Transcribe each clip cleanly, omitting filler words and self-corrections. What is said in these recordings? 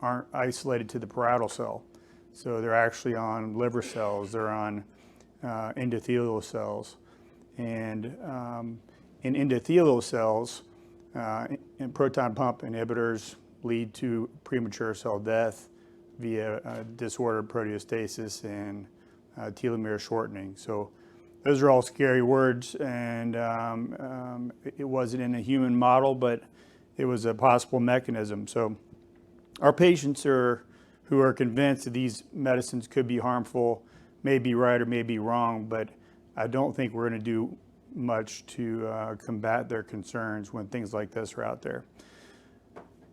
aren't isolated to the parietal cell. So they're actually on liver cells, they're on endothelial cells. And in endothelial cells, and proton pump inhibitors lead to premature cell death via disordered proteostasis and telomere shortening. So those are all scary words, and it wasn't in a human model, but it was a possible mechanism. So our patients who are convinced that these medicines could be harmful may be right or may be wrong, but I don't think we're going to do much to combat their concerns when things like this are out there.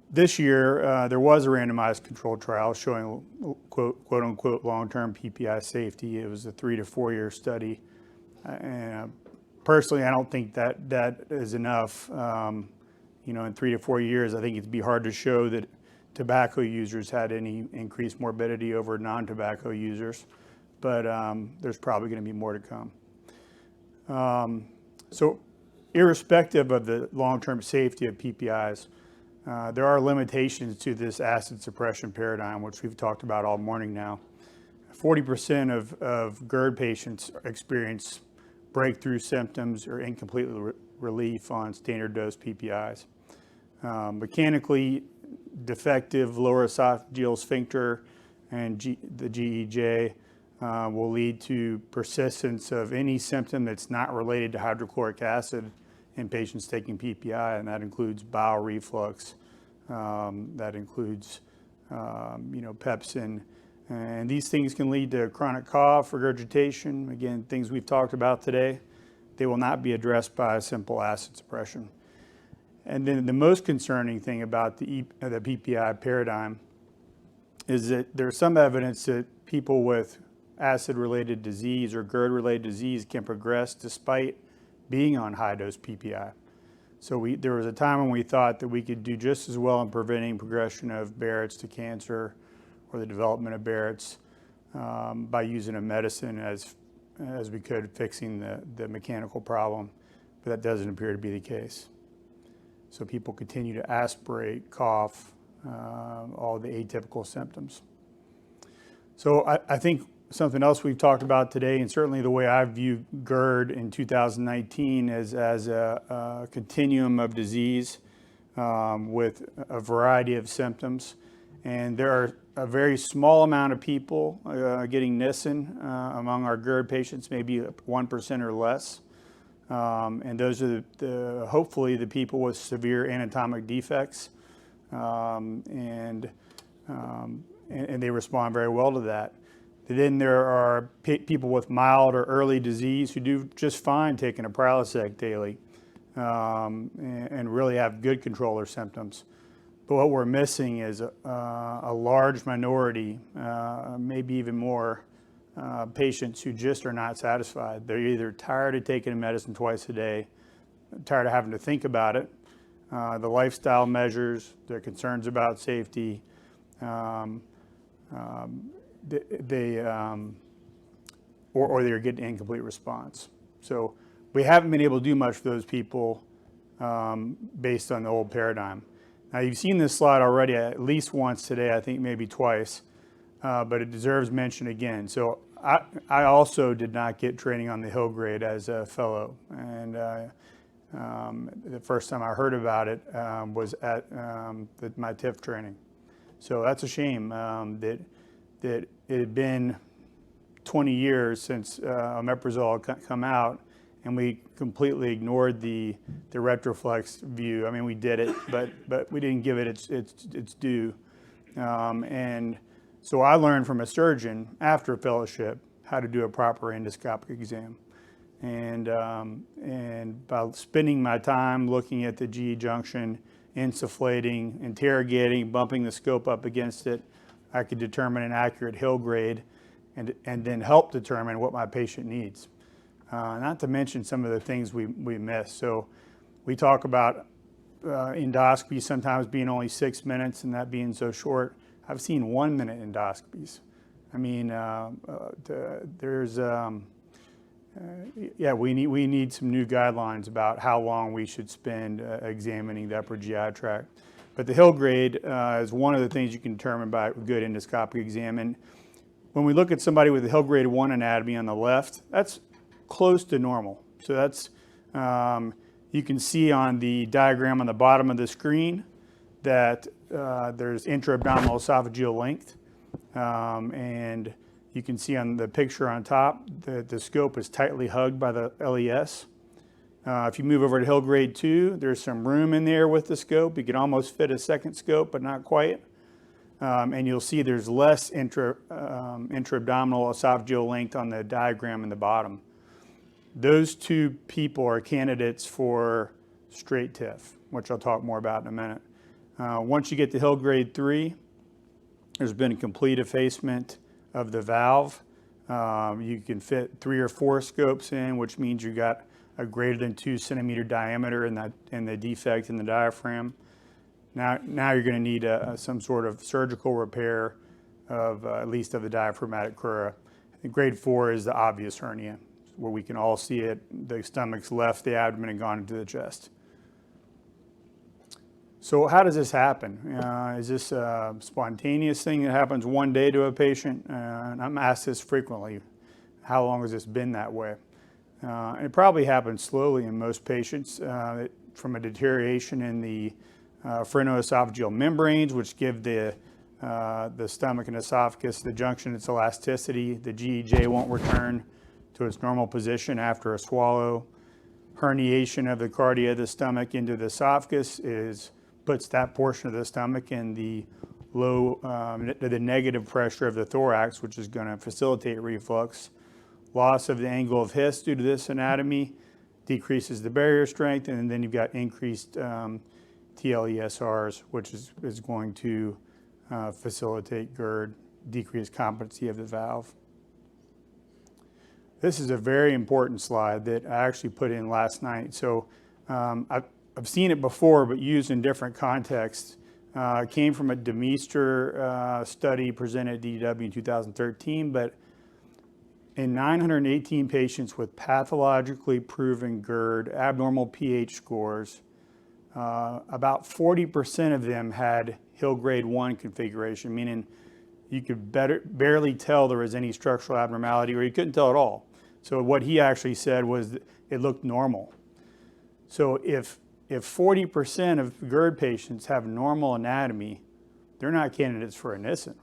This year, there was a randomized controlled trial showing quote unquote long-term PPI safety. It was a 3 to 4 year study. And personally, I don't think that is enough. In 3 to 4 years, I think it'd be hard to show that tobacco users had any increased morbidity over non-tobacco users, but there's probably going to be more to come. So irrespective of the long-term safety of PPIs, there are limitations to this acid suppression paradigm, which we've talked about all morning now. 40% of GERD patients experience breakthrough symptoms or incomplete relief on standard dose PPIs. Mechanically defective lower esophageal sphincter and the GEJ will lead to persistence of any symptom that's not related to hydrochloric acid in patients taking PPI, and that includes bowel reflux, that includes pepsin, and these things can lead to chronic cough, regurgitation, again, things we've talked about today. They will not be addressed by simple acid suppression. And then the most concerning thing about the PPI paradigm is that there's some evidence that people with acid-related disease or GERD-related disease can progress despite being on high-dose PPI. So there was a time when we thought that we could do just as well in preventing progression of Barrett's to cancer or the development of Barrett's by using a medicine as we could fixing the mechanical problem, but that doesn't appear to be the case. So people continue to aspirate, cough, all the atypical symptoms. So I think something else we've talked about today, and certainly the way I view GERD in 2019 is as a continuum of disease with a variety of symptoms. And there are a very small amount of people getting Nissen among our GERD patients, maybe 1% or less. And those are hopefully the people with severe anatomic defects, and they respond very well to that. Then there are people with mild or early disease who do just fine taking a Prilosec daily and really have good control of their symptoms. But what we're missing is a large minority, maybe even more, patients who just are not satisfied. They're either tired of taking a medicine twice a day, tired of having to think about it, the lifestyle measures, their concerns about safety, or they're getting incomplete response. So we haven't been able to do much for those people based on the old paradigm. Now you've seen this slide already at least once today, I think maybe twice, but it deserves mention again. So I also did not get training on the Hill grade as a fellow, and the first time I heard about it was at my TIF training. So that's a shame that it had been 20 years since omeprazole had come out, and we completely ignored the retroflex view. I mean, we did it, but we didn't give it its due. And so I learned from a surgeon after fellowship how to do a proper endoscopic exam. And by spending my time looking at the GE junction, insufflating, interrogating, bumping the scope up against it, I could determine an accurate Hill grade and then help determine what my patient needs. Not to mention some of the things we miss. So we talk about endoscopy sometimes being only 6 minutes and that being so short. I've seen 1 minute endoscopies. I mean, we need some new guidelines about how long we should spend examining the upper GI tract. But the Hill grade is one of the things you can determine by a good endoscopic exam. And when we look at somebody with a Hill grade 1 anatomy on the left, that's close to normal. So that's, you can see on the diagram on the bottom of the screen that there's intra-abdominal esophageal length. And you can see on the picture on top that the scope is tightly hugged by the LES. If you move over to Hill grade 2, there's some room in there with the scope. You can almost fit a second scope, but not quite. And you'll see there's less intra-abdominal esophageal length on the diagram in the bottom. Those two people are candidates for straight TIF, which I'll talk more about in a minute. Once you get to Hill grade 3, there's been a complete effacement of the valve. You can fit 3 or 4 scopes in, which means you got a greater than 2 centimeter diameter in the defect in the diaphragm. Now you're going to need some sort of surgical repair of at least of the diaphragmatic crura. And grade 4 is the obvious hernia, where we can all see it. The stomach's left the abdomen and gone into the chest. So how does this happen? Is this a spontaneous thing that happens one day to a patient? And I'm asked this frequently. How long has this been that way? And it probably happens slowly in most patients from a deterioration in the phrenoesophageal membranes, which give the stomach and esophagus the junction its elasticity. The GEJ won't return to its normal position after a swallow. Herniation of the cardia of the stomach into the esophagus puts that portion of the stomach in the the negative pressure of the thorax, which is going to facilitate reflux. Loss of the angle of His due to this anatomy decreases the barrier strength, and then you've got increased TLESRs, which is going to facilitate GERD, decreased competency of the valve. This is a very important slide that I actually put in last night. So I've seen it before, but used in different contexts. It came from a Demeester study presented at DDW in 2013, but in 918 patients with pathologically proven GERD, abnormal pH scores, about 40% of them had Hill grade 1 configuration, meaning you could barely tell there was any structural abnormality, or you couldn't tell at all. So what he actually said was that it looked normal. So if 40% of GERD patients have normal anatomy, they're not candidates for a Nissen,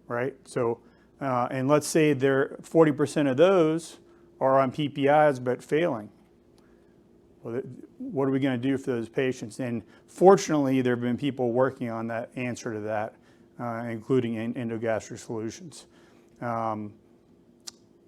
right? So, and let's say 40% of those are on PPIs but failing. Well, what are we going to do for those patients? And fortunately, there have been people working on that answer to that, including endogastric solutions.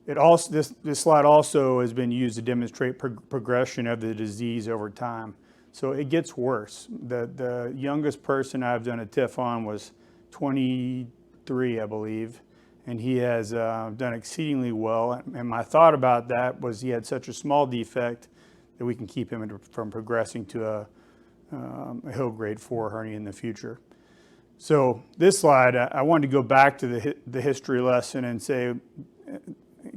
This slide also has been used to demonstrate progression of the disease over time. So it gets worse. The youngest person I've done a TIF on was 23, I believe, and he has done exceedingly well. And my thought about that was he had such a small defect that we can keep him from progressing to a Hill grade 4 hernia in the future. So this slide, I wanted to go back to the history lesson and say,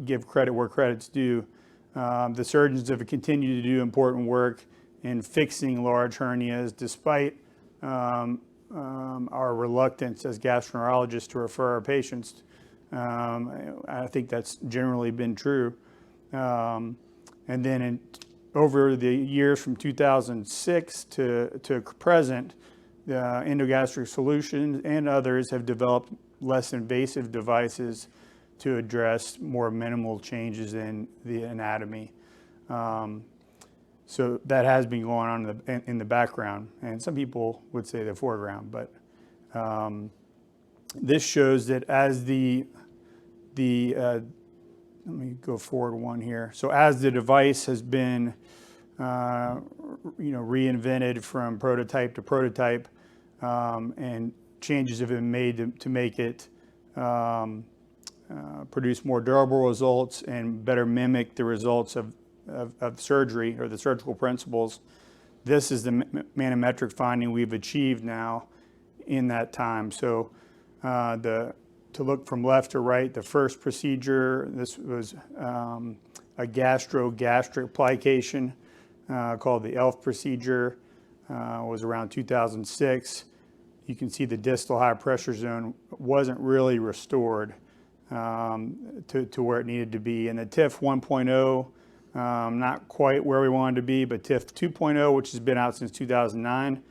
give credit where credit's due. The surgeons have continued to do important work in fixing large hernias, despite our reluctance as gastroenterologists to refer our patients. I think that's generally been true. And then over the years from 2006 to present, Endogastric Solutions and others have developed less invasive devices to address more minimal changes in the anatomy. So that has been going on in the background, and some people would say the foreground, but this shows that as let me go forward one here. So as the device has been reinvented from prototype to prototype, and changes have been made to make it produce more durable results and better mimic the results of surgery or the surgical principles. This is the manometric finding we've achieved now in that time. So to look from left to right, the first procedure, this was a gastric plication called the ELF procedure. was around 2006. You can see the distal high pressure zone wasn't really restored to where it needed to be. And the TIF 1.0, not quite where we wanted to be, but TIF 2.0, which has been out since 2009,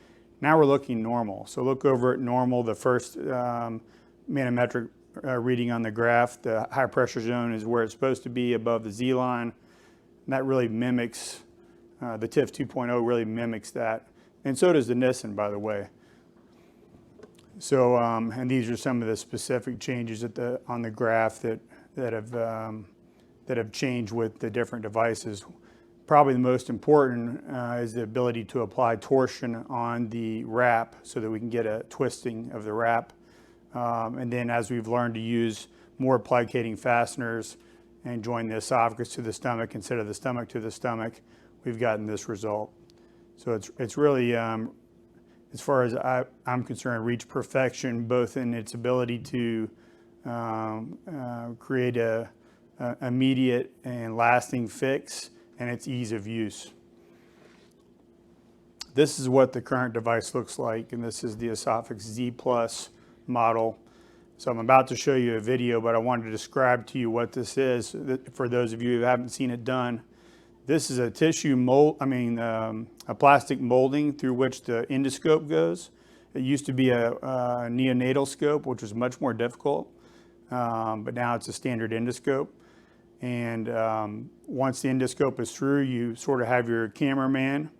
now we're looking normal. So look over at normal, the first manometric reading on the graph. The high pressure zone is where it's supposed to be, above the Z line. And that really mimics, the TIF 2.0 really mimics that. And so does the Nissen, by the way. So, and these are some of the specific changes on the graph that have changed with the different devices. Probably the most important is the ability to apply torsion on the wrap so that we can get a twisting of the wrap. And then as we've learned to use more plicating fasteners and join the esophagus to the stomach instead of the stomach to the stomach, we've gotten this result. So it's really, as far as I'm concerned, reached perfection, both in its ability to create a immediate and lasting fix and its ease of use. This is what the current device looks like, and this is the Esophax Z Plus model. So I'm about to show you a video, but I wanted to describe to you what this is for those of you who haven't seen it done. This is a tissue mold, a plastic molding through which the endoscope goes. It used to be a neonatal scope, which was much more difficult, but now it's a standard endoscope. And once the endoscope is through, you sort of have your cameraman,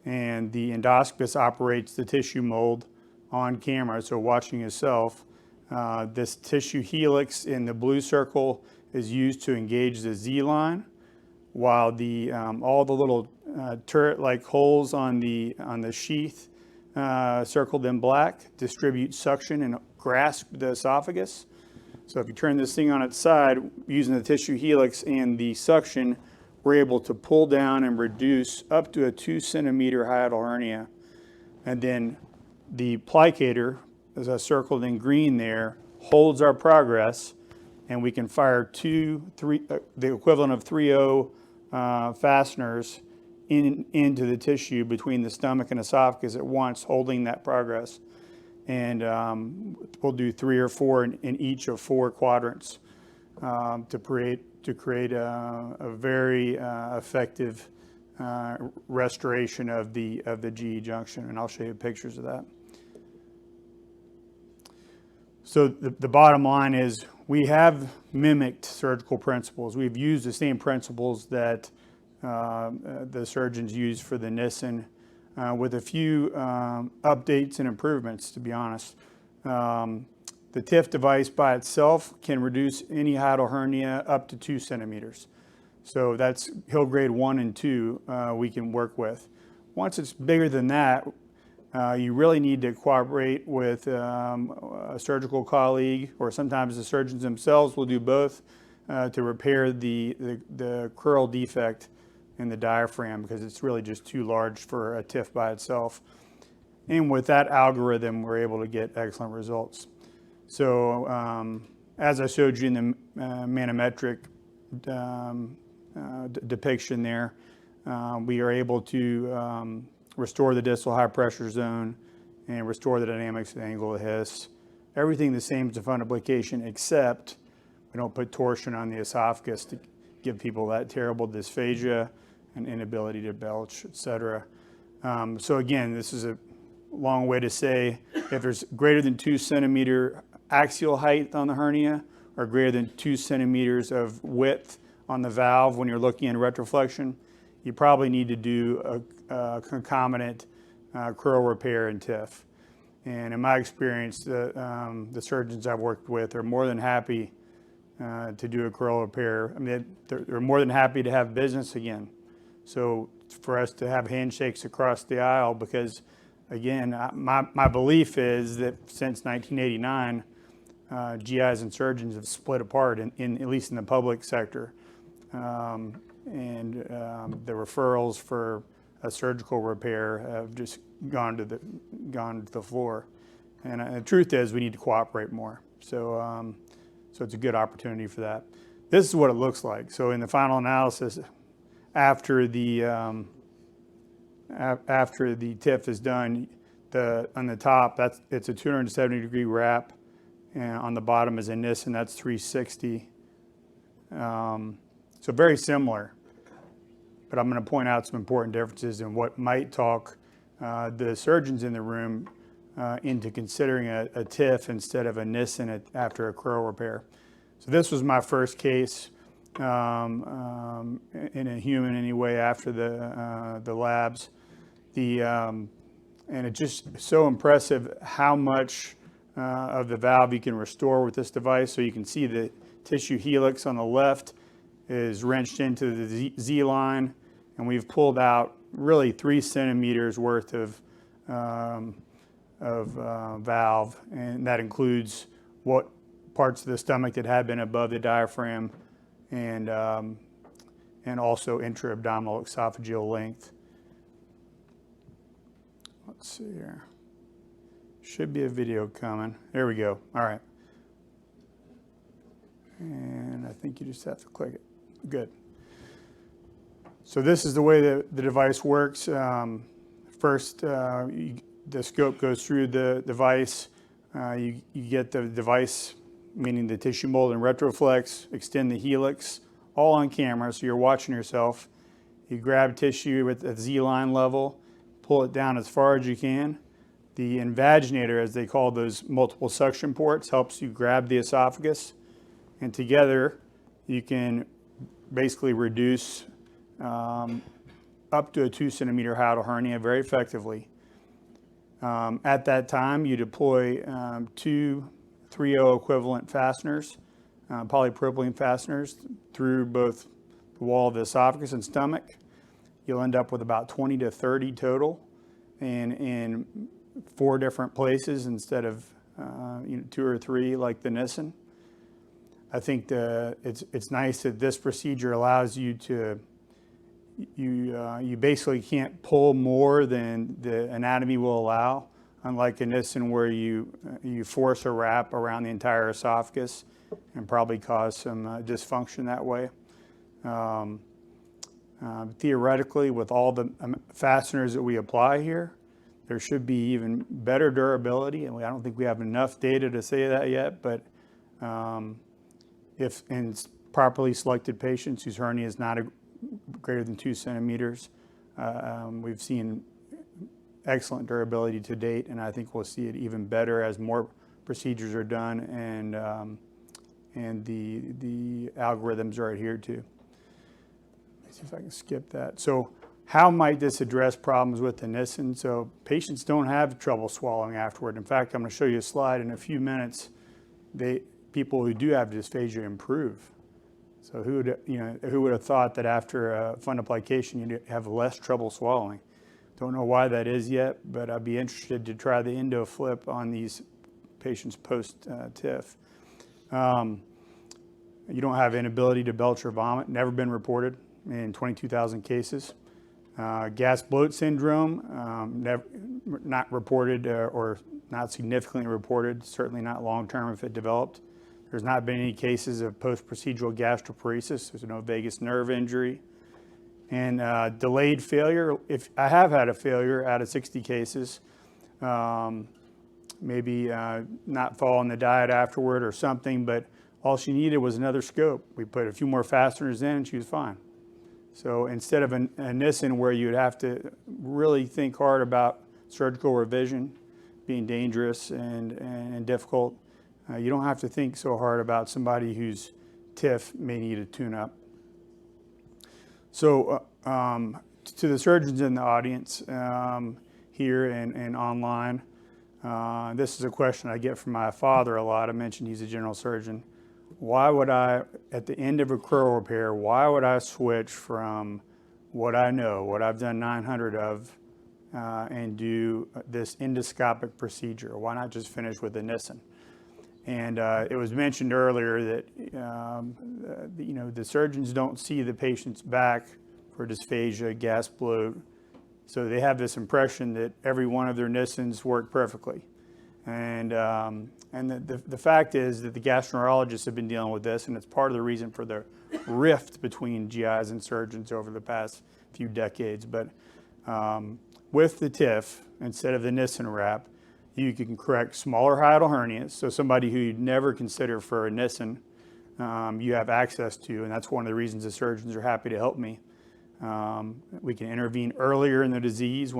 and the endoscopist operates the tissue mold on camera, so watching yourself. This tissue helix in the blue circle is used to engage the Z line, while the all the little turret-like holes on the sheath circled in black distribute suction and grasp the esophagus. So if you turn this thing on its side, using the tissue helix and the suction, we're able to pull down and reduce up to a 2-centimeter hiatal hernia. And then the plicator, as I circled in green there, holds our progress, and we can fire the equivalent of 3/0 fasteners into the tissue between the stomach and esophagus at once, holding that progress. And we'll do 3 or 4 in each of 4 quadrants to create a very effective restoration of the GE junction, and I'll show you pictures of that. So the bottom line is we have mimicked surgical principles. We've used the same principles that the surgeons use for the Nissen, with a few updates and improvements, to be honest. The TIF device by itself can reduce any hiatal hernia up to 2 centimeters. So that's Hill grade 1 and 2 we can work with. Once it's bigger than that, you really need to cooperate with a surgical colleague, or sometimes the surgeons themselves will do both, to repair the crural defect in the diaphragm, because it's really just too large for a TIF by itself. And with that algorithm, we're able to get excellent results. So as I showed you in the manometric depiction there, we are able to restore the distal high pressure zone and restore the dynamics of the angle of His. Everything the same as the fundoplication, except we don't put torsion on the esophagus to give people that terrible dysphagia and inability to belch, etc. So again, this is a long way to say if there's greater than 2 centimeter axial height on the hernia, or greater than 2 centimeters of width on the valve when you're looking in retroflexion, you probably need to do a concomitant crural repair and TIF. And in my experience, the surgeons I've worked with are more than happy to do a crural repair. I mean, they're more than happy to have business again. So for us to have handshakes across the aisle, because again, my belief is that since 1989, GIs and surgeons have split apart, at least in the public sector. And the referrals for a surgical repair have just gone to the floor. And the truth is, we need to cooperate more. So, so it's a good opportunity for that. This is what it looks like. So in the final analysis, after the after the TIF is done, on the top, it's a 270-degree wrap, and on the bottom is a Nissen, that's 360. So very similar, but I'm going to point out some important differences in what might talk the surgeons in the room into considering a TIF instead of a Nissen after a crural repair. So this was my first case in a human anyway after the labs. And it's just so impressive how much of the valve you can restore with this device. So you can see the tissue helix on the left is wrenched into the Z line, and we've pulled out really 3 centimeters worth of valve, and that includes what parts of the stomach that had been above the diaphragm, and also intra-abdominal esophageal length. Let's see here. Should be a video coming. There we go. All right. And I think you just have to click it. Good. So this is the way the device works. First, the scope goes through the device. You get the device, meaning the tissue mold and retroflex, extend the helix, all on camera, so you're watching yourself. You grab tissue at the Z-line level, pull it down as far as you can. The invaginator, as they call those multiple suction ports, helps you grab the esophagus, and together you can basically reduce up to a 2 centimeter hiatal hernia very effectively. At that time, you deploy 2 3/0 equivalent fasteners, polypropylene fasteners, through both the wall of the esophagus and stomach. You'll end up with about 20 to 30 total in 4 different places instead of 2 or 3 like the Nissen. I think it's nice that this procedure allows you to, you basically can't pull more than the anatomy will allow, unlike a Nissen where you force a wrap around the entire esophagus and probably cause some dysfunction that way. Theoretically, with all the fasteners that we apply here, there should be even better durability, and I don't think we have enough data to say that yet, but if in properly selected patients whose hernia is not greater than 2 centimeters, we've seen excellent durability to date, and I think we'll see it even better as more procedures are done and the algorithms are adhered to. Let's see if I can skip that. So how might this address problems with the Nissen? So patients don't have trouble swallowing afterward. In fact, I'm going to show you a slide in a few minutes. People who do have dysphagia improve. So who would have thought that after a fundoplication you'd have less trouble swallowing? Don't know why that is yet, but I'd be interested to try the endo flip on these patients post TIF. You don't have inability to belch or vomit, never been reported in 22,000 cases. Gas bloat syndrome, not reported or not significantly reported, certainly not long-term if it developed. There's not been any cases of post-procedural gastroparesis. There's no vagus nerve injury. And delayed failure, if I have had a failure out of 60 cases, maybe not following the diet afterward or something, but all she needed was another scope. We put a few more fasteners in and she was fine. So instead of a Nissen where you'd have to really think hard about surgical revision being dangerous and difficult, you don't have to think so hard about somebody whose TIF may need a tune-up. So to the surgeons in the audience here and online, this is a question I get from my father a lot. I mentioned he's a general surgeon. Why would I, at the end of a crural repair, why would I switch from what I know, what I've done 900 of, and do this endoscopic procedure? Why not just finish with a Nissen? And it was mentioned earlier that the surgeons don't see the patient's back for dysphagia, gas bloat, so they have this impression that every one of their Nissens work perfectly. And the fact is that the gastroenterologists have been dealing with this, and it's part of the reason for the rift between GIs and surgeons over the past few decades. But With the TIF, instead of the Nissen wrap, you can correct smaller hiatal hernias. So somebody who you'd never consider for a Nissen, you have access to, and that's one of the reasons the surgeons are happy to help me. We can intervene earlier in the disease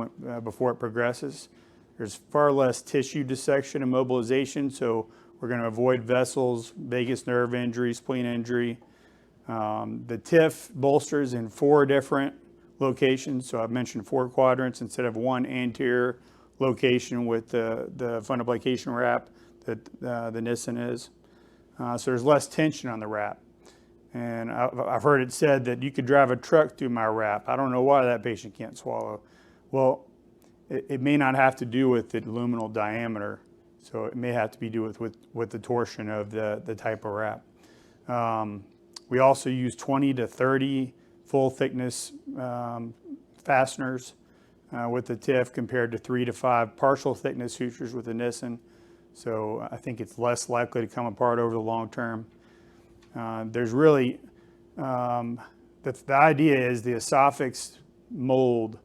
before it progresses. There's far less tissue dissection and mobilization, so we're going to avoid vessels, vagus nerve injury, spleen injury. The TIF bolsters in 4 different locations, so I've mentioned 4 quadrants instead of 1 anterior location with the fundoplication wrap that the Nissen is. So there's less tension on the wrap. And I've heard it said that you could drive a truck through my wrap. I don't know why that patient can't swallow. Well, it may not have to do with the luminal diameter, so it may have to be do with the torsion of the type of wrap. We also use 20 to 30 full thickness fasteners with the TIF compared to 3 to 5 partial thickness sutures with the Nissen. So I think it's less likely to come apart over the long term. There's really, the idea is the esophagus mold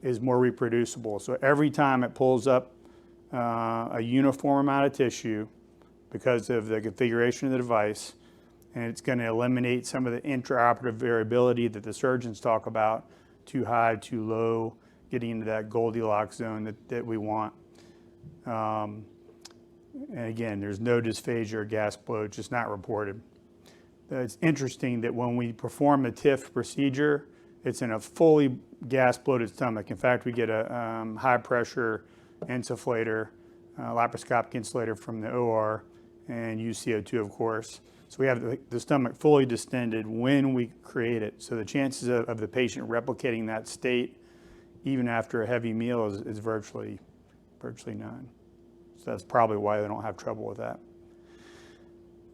is more reproducible. So every time it pulls up a uniform amount of tissue because of the configuration of the device, and it's going to eliminate some of the intraoperative variability that the surgeons talk about, too high, too low, getting into that Goldilocks zone that we want. And again, there's no dysphagia or gas bloat, it's just not reported. It's interesting that when we perform a TIF procedure, it's in a fully gas bloated stomach. In fact, we get a high pressure insufflator, laparoscopic insulator from the OR, and use CO2, of course. So we have the stomach fully distended when we create it. So the chances of the patient replicating that state, even after a heavy meal, is virtually none. So that's probably why they don't have trouble with that.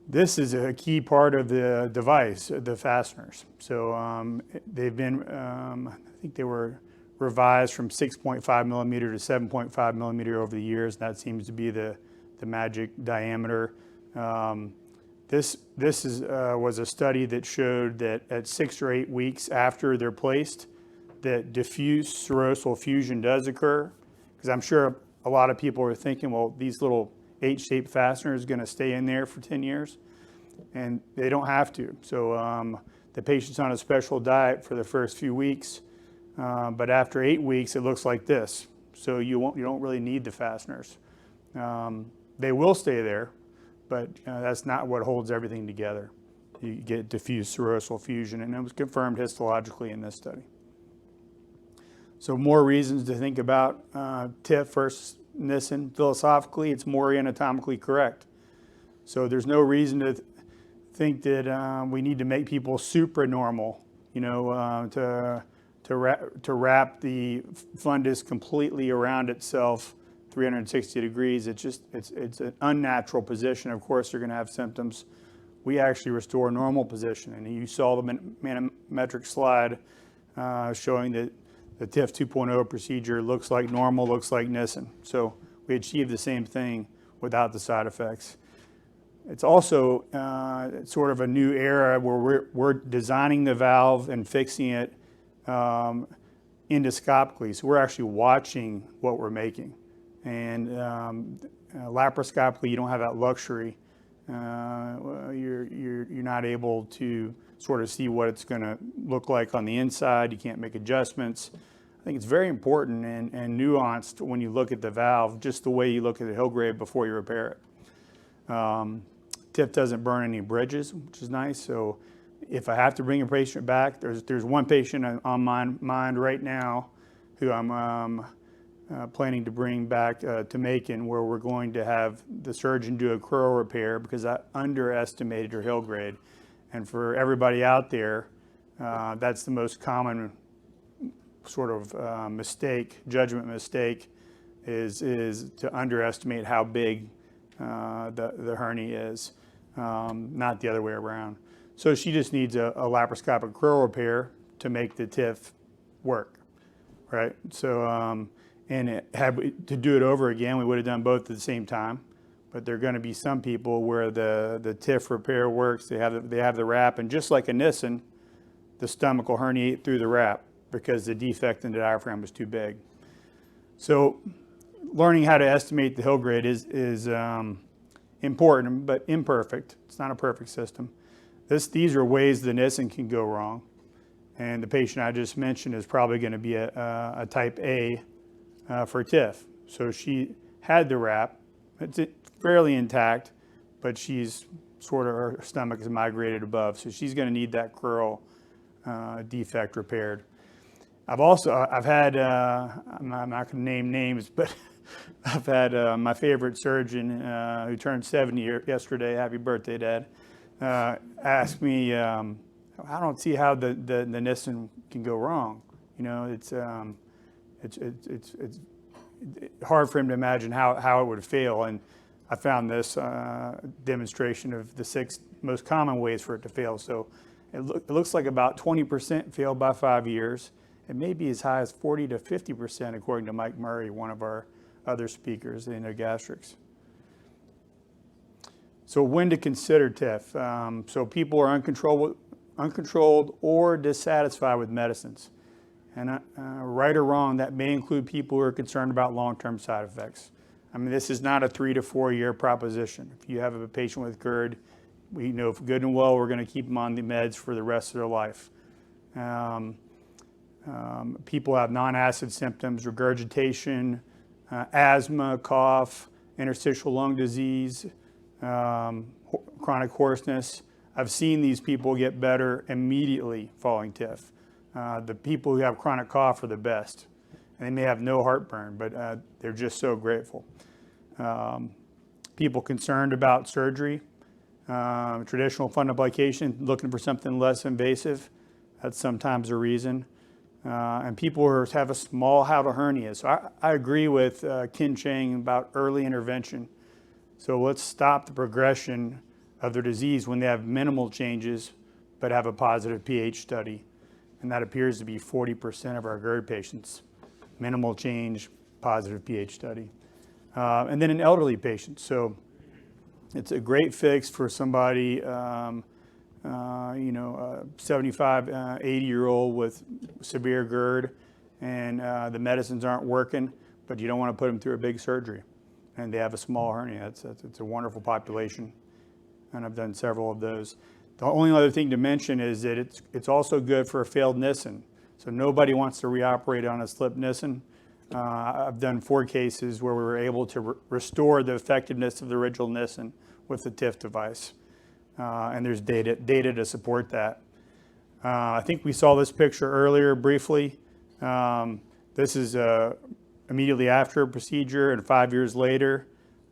This is a key part of the device, the fasteners. So they've been, I think they were revised from 6.5 millimeter to 7.5 millimeter over the years. That seems to be the magic diameter. This was a study that showed that at 6 or 8 weeks after they're placed, that diffuse serosal fusion does occur. Because I'm sure a lot of people are thinking, well, these little H-shaped fasteners are going to stay in there for 10 years. And they don't have to. So the patient's on a special diet for the first few weeks. But after 8 weeks, it looks like this. So you don't really need the fasteners. They will stay there, but that's not what holds everything together. You get diffuse serosal fusion, and it was confirmed histologically in this study. So more reasons to think about TIF versus Nissen. Philosophically, it's more anatomically correct. So there's no reason to think that we need to make people supranormal, to wrap the fundus completely around itself 360 degrees. It's an unnatural position. Of course, they're going to have symptoms. We actually restore normal position. And you saw the manometric slide showing that the TIF 2.0 procedure looks like normal, looks like Nissen. So we achieve the same thing without the side effects. It's also sort of a new era where we're designing the valve and fixing it endoscopically. So we're actually watching what we're making. And laparoscopically, you don't have that luxury. You're not able to sort of see what it's going to look like on the inside. You can't make adjustments. I think it's very important and nuanced when you look at the valve, just the way you look at the Hillgrave before you repair it. TIF doesn't burn any bridges, which is nice. So if I have to bring a patient back, there's one patient on my mind right now who I'm planning to bring back to Macon, where we're going to have the surgeon do a crural repair because I underestimated her Hill grade. And for everybody out there, that's the most common sort of judgment mistake, is to underestimate how big the hernia is, not the other way around. So she just needs a laparoscopic crural repair to make the TIF work, right? So, to do it over again, we would have done both at the same time. But there are going to be some people where the TIF repair works. They have the wrap, and just like a Nissen, the stomach will herniate through the wrap. because the defect in the diaphragm was too big. So learning how to estimate the Hill grade is important, but imperfect. It's not a perfect system. These are ways the Nissen can go wrong. And the patient I just mentioned is probably going to be a type A for TIF. So she had the wrap. It's fairly intact, but she's sort of, her stomach is migrated above. So she's going to need that curl defect repaired. I've had, I'm not going to name names, but I've had my favorite surgeon who turned 70 yesterday, happy birthday, Dad, ask me, I don't see how the Nissen can go wrong. You know, it's hard for him to imagine how it would fail. And I found this demonstration of the 6 most common ways for it to fail. So it looks like about 20% failed by 5 years. It may be as high as 40 to 50%, according to Mike Murray, one of our other speakers in gastrics. So when to consider TIF? So people are uncontrolled or dissatisfied with medicines. And right or wrong, that may include people who are concerned about long-term side effects. I mean, this is not a 3 to 4 year proposition. If you have a patient with GERD, we know for good and well we're going to keep them on the meds for the rest of their life. People have non-acid symptoms, regurgitation, asthma, cough, interstitial lung disease, chronic hoarseness. I've seen these people get better immediately following TIF. The people who have chronic cough are the best. And they may have no heartburn, but they're just so grateful. People concerned about surgery, traditional fundoplication, looking for something less invasive. That's sometimes a reason. And people who have a small hiatal hernia. So I agree with Kin Chang about early intervention. So let's stop the progression of their disease when they have minimal changes but have a positive pH study. And that appears to be 40% of our GERD patients. Minimal change, positive pH study. And then in elderly patients. So it's a great fix for somebody, 75, 80-year-old with severe GERD, and the medicines aren't working, but you don't want to put them through a big surgery. And they have a small hernia. It's a wonderful population, and I've done several of those. The only other thing to mention is that it's also good for a failed Nissen. So nobody wants to reoperate on a slip Nissen. I've done 4 cases where we were able to restore the effectiveness of the original Nissen with the TIF device. And there's data to support that. I think we saw this picture earlier briefly. This is immediately after a procedure and 5 years later,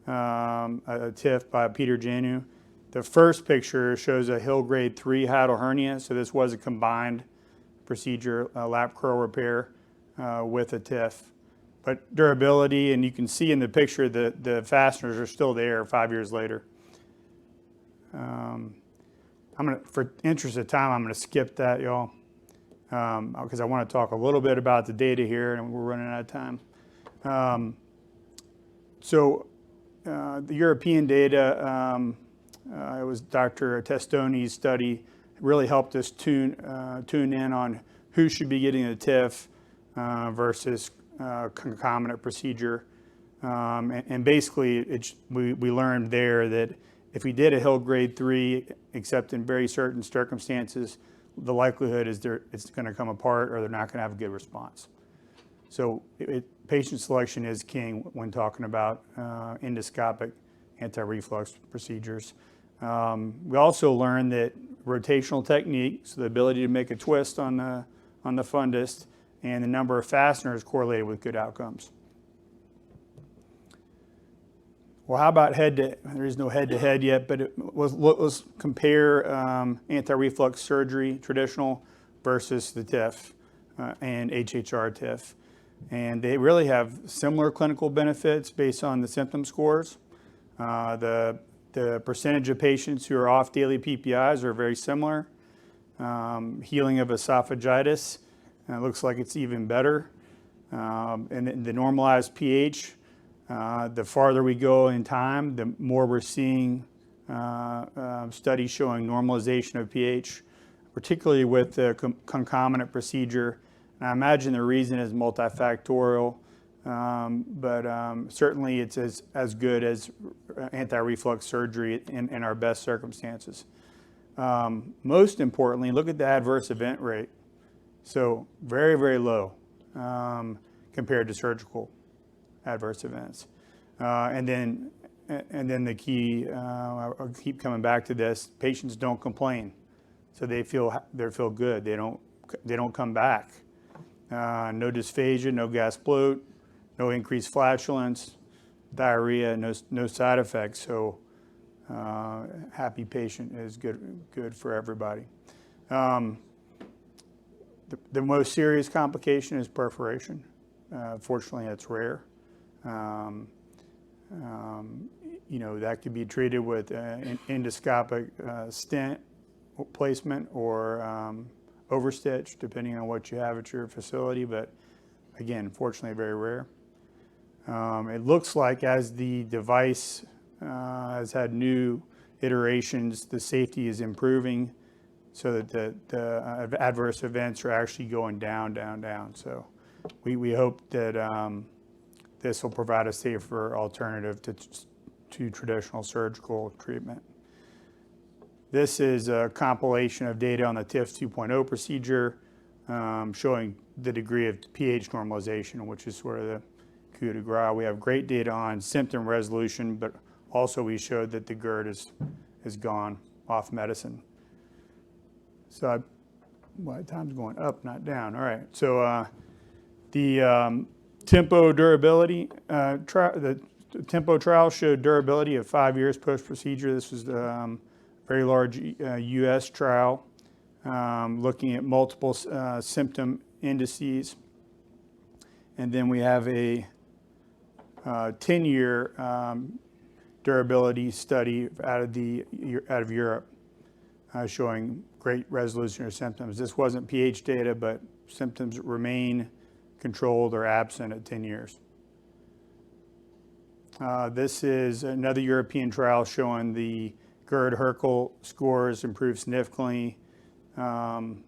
a TIF by Peter Janu. The first picture shows a Hill grade 3 hiatal hernia. So this was a combined procedure, lap curl repair with a TIF. But durability, and you can see in the picture that the fasteners are still there 5 years later. For interest of time, I'm going to skip that, y'all, because I want to talk a little bit about the data here, and we're running out of time. The European data, it was Dr. Testoni's study, really helped us tune in on who should be getting a TIF versus concomitant procedure. And basically, we learned there that if we did a Hill grade 3, except in very certain circumstances, the likelihood is it's going to come apart or they're not going to have a good response. So patient selection is king when talking about endoscopic anti-reflux procedures. We also learned that rotational technique, so the ability to make a twist on the fundus, and the number of fasteners correlated with good outcomes. Well, how about there is no head-to-head yet, but let's compare anti-reflux surgery, traditional, versus the TIF and HHR TIF. And they really have similar clinical benefits based on the symptom scores. The percentage of patients who are off daily PPIs are very similar. Healing of esophagitis, it looks like it's even better. And the normalized pH, the farther we go in time, the more we're seeing studies showing normalization of pH, particularly with the concomitant procedure. And I imagine the reason is multifactorial, but certainly it's as good as anti-reflux surgery in our best circumstances. Most importantly, look at the adverse event rate. So very, very low compared to surgical adverse events. And then the key, I'll keep coming back to this, patients don't complain. So they feel good. They don't come back. No dysphagia, no gas bloat, no increased flatulence, diarrhea, no side effects. So happy patient is good for everybody. The most serious complication is perforation. Fortunately, it's rare. That could be treated with an endoscopic stent placement or overstitch, depending on what you have at your facility. But again, fortunately, very rare. It looks like as the device has had new iterations, the safety is improving, so that the adverse events are actually going down. So we hope that this will provide a safer alternative to traditional surgical treatment. This is a compilation of data on the TIF 2.0 procedure, showing the degree of pH normalization, which is sort of the coup de grace. We have great data on symptom resolution, but also we showed that the GERD is gone off medicine. So time's going up, not down. All right. So the Tempo durability the Tempo trial showed durability of 5 years post-procedure. This was a very large U.S. trial looking at multiple symptom indices. And then we have a 10-year durability study out of Europe showing great resolution of symptoms. This wasn't pH data, but symptoms remain controlled or absent at 10 years. This is another European trial showing the GERD-Herkel scores improved significantly, and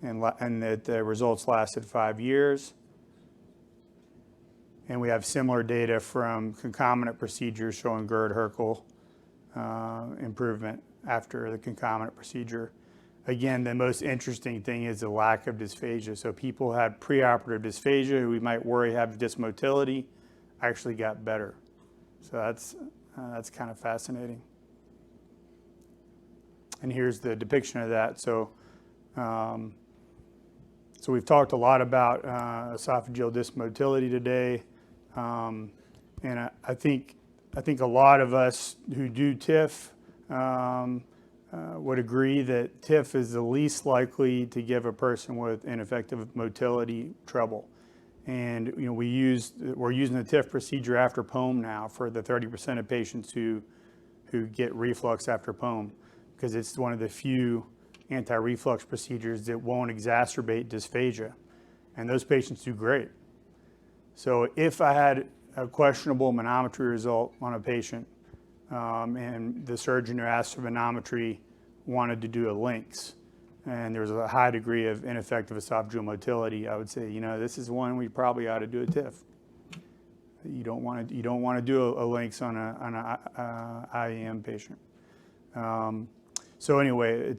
that the results lasted 5 years. And we have similar data from concomitant procedures showing GERD-Herkel improvement after the concomitant procedure. Again, the most interesting thing is the lack of dysphagia. So people had preoperative dysphagia who we might worry have dysmotility actually got better. So that's kind of fascinating. And here's the depiction of that. So we've talked a lot about esophageal dysmotility today, and I think a lot of us who do TIF would agree that TIF is the least likely to give a person with ineffective motility trouble. And we're using the TIF procedure after POEM now for the 30% of patients who get reflux after POEM, because it's one of the few anti-reflux procedures that won't exacerbate dysphagia. And those patients do great. So if I had a questionable manometry result on a patient, and the surgeon who asked for manometry wanted to do a lynx, and there was a high degree of ineffective esophageal motility, I would say, this is one we probably ought to do a TIF. You don't want to do a lynx on an IEM patient. So anyway,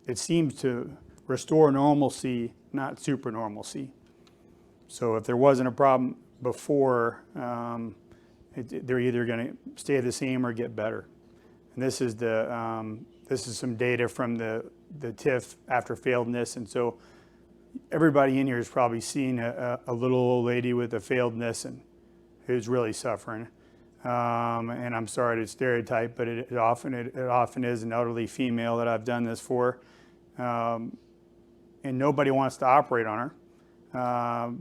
it seems to restore normalcy, not super normalcy. So if there wasn't a problem before, they're either going to stay the same or get better. And this is some data from the TIF after failed NIS. And so everybody in here has probably seen a little old lady with a failed Nissen who's really suffering. And I'm sorry to stereotype, but it often is an elderly female that I've done this for. And nobody wants to operate on her.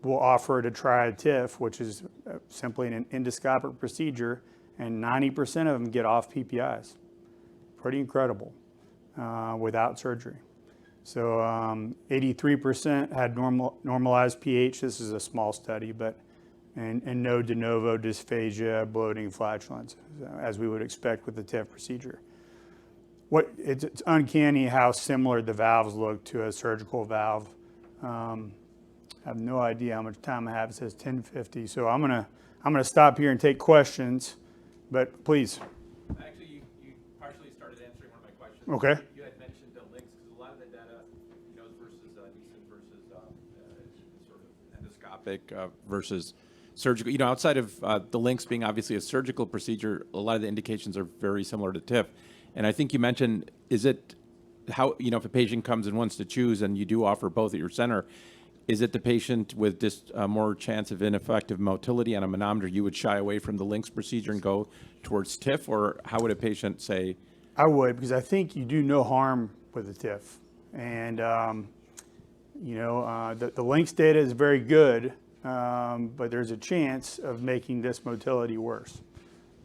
We'll offer her to try a TIF, which is simply an endoscopic procedure, and 90% of them get off PPIs. Pretty incredible without surgery. So 83% had normalized pH. This is a small study, but and no de novo dysphagia, bloating, flatulence, as we would expect with the TIF procedure. It's uncanny how similar the valves look to a surgical valve. I have no idea how much time I have. It says 10:50, so I'm gonna stop here and take questions, but please. Actually, you partially started answering one of my questions. Okay. You had mentioned the links, because a lot of the data, versus decent versus sort of endoscopic versus surgical. Outside of the links being obviously a surgical procedure, a lot of the indications are very similar to TIF. And I think you mentioned, is it how, if a patient comes and wants to choose, and you do offer both at your center, is it the patient with just more chance of ineffective motility on a manometer, you would shy away from the links procedure and go towards TIF? Or how would a patient say? I would, because I think you do no harm with the TIF. And, the links data is very good, but there's a chance of making this motility worse.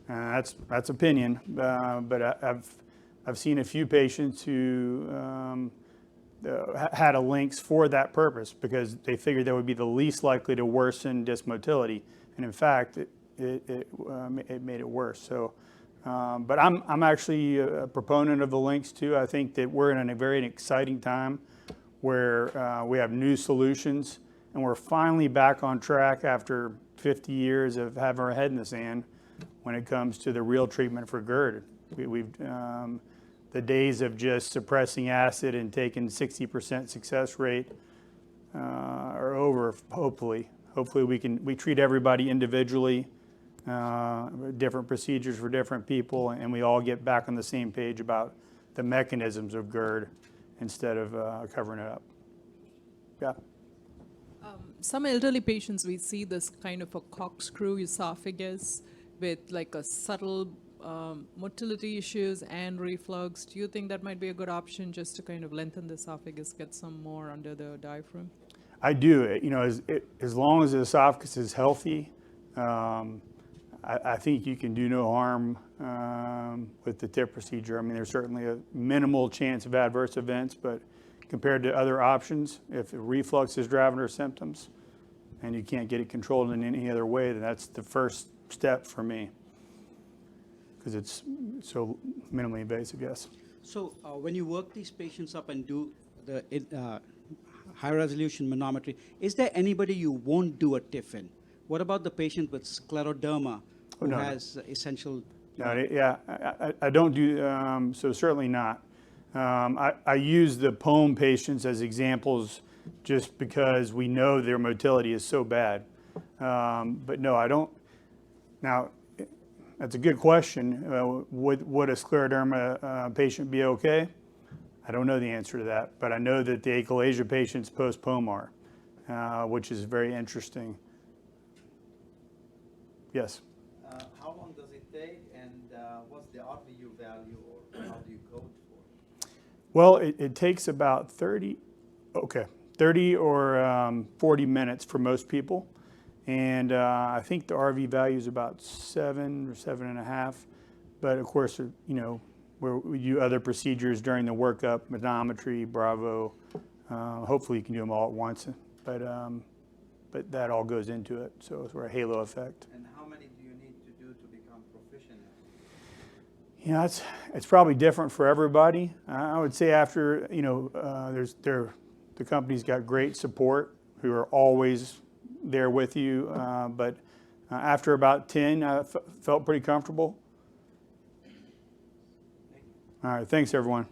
That's opinion, but I've seen a few patients who had a links for that purpose because they figured that would be the least likely to worsen disc motility, and in fact, it made it worse. So, but I'm actually a proponent of the links too. I think that we're in a very exciting time where we have new solutions, and we're finally back on track after 50 years of having our head in the sand when it comes to the real treatment for GERD. The days of just suppressing acid and taking 60% success rate are over, hopefully. Hopefully we treat everybody individually, different procedures for different people, and we all get back on the same page about the mechanisms of GERD instead of covering it up. Yeah. Some elderly patients, we see this kind of a corkscrew esophagus with like a subtle motility issues and reflux. Do you think that might be a good option just to kind of lengthen the esophagus, get some more under the diaphragm? I do. As long as the esophagus is healthy, I think you can do no harm with the TIF procedure. I mean, there's certainly a minimal chance of adverse events, but compared to other options, if the reflux is driving her symptoms and you can't get it controlled in any other way, then that's the first step for me, because it's so minimally invasive, yes. So when you work these patients up and do the high-resolution manometry, is there anybody you won't do a TIF in? What about the patient with scleroderma who has essential? I don't do, so certainly not. I use the POEM patients as examples just because we know their motility is so bad. But no, I don't. Now, that's a good question. Would a scleroderma patient be okay? I don't know the answer to that, but I know that the achalasia patients post-POEM are, which is very interesting. Yes? How long does it take, and what's the RVU value, or how do you code for it? Well, it takes about 30 or 40 minutes for most people. And I think the RV value is about 7 or 7.5. But of course, where we do other procedures during the workup, manometry, Bravo. Hopefully you can do them all at once. But that all goes into it. So it's a halo effect. And how many do you need to do to become proficient? It's probably different for everybody. I would say after, the company's got great support who are always there with you, but after about 10, I felt pretty comfortable. All right, thanks everyone.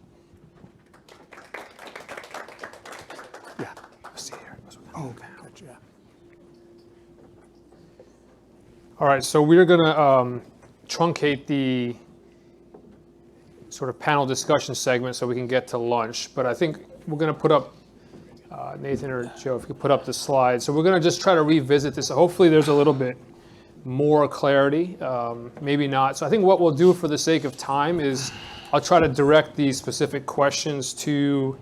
Yeah, see here. Oh, okay, gotcha. All right, so we're going to truncate the sort of panel discussion segment so we can get to lunch, but I think we're going to put up Nathan or Joe, if you could put up the slide. So we're going to just try to revisit this. Hopefully there's a little bit more clarity, maybe not. So I think what we'll do for the sake of time is I'll try to direct these specific questions to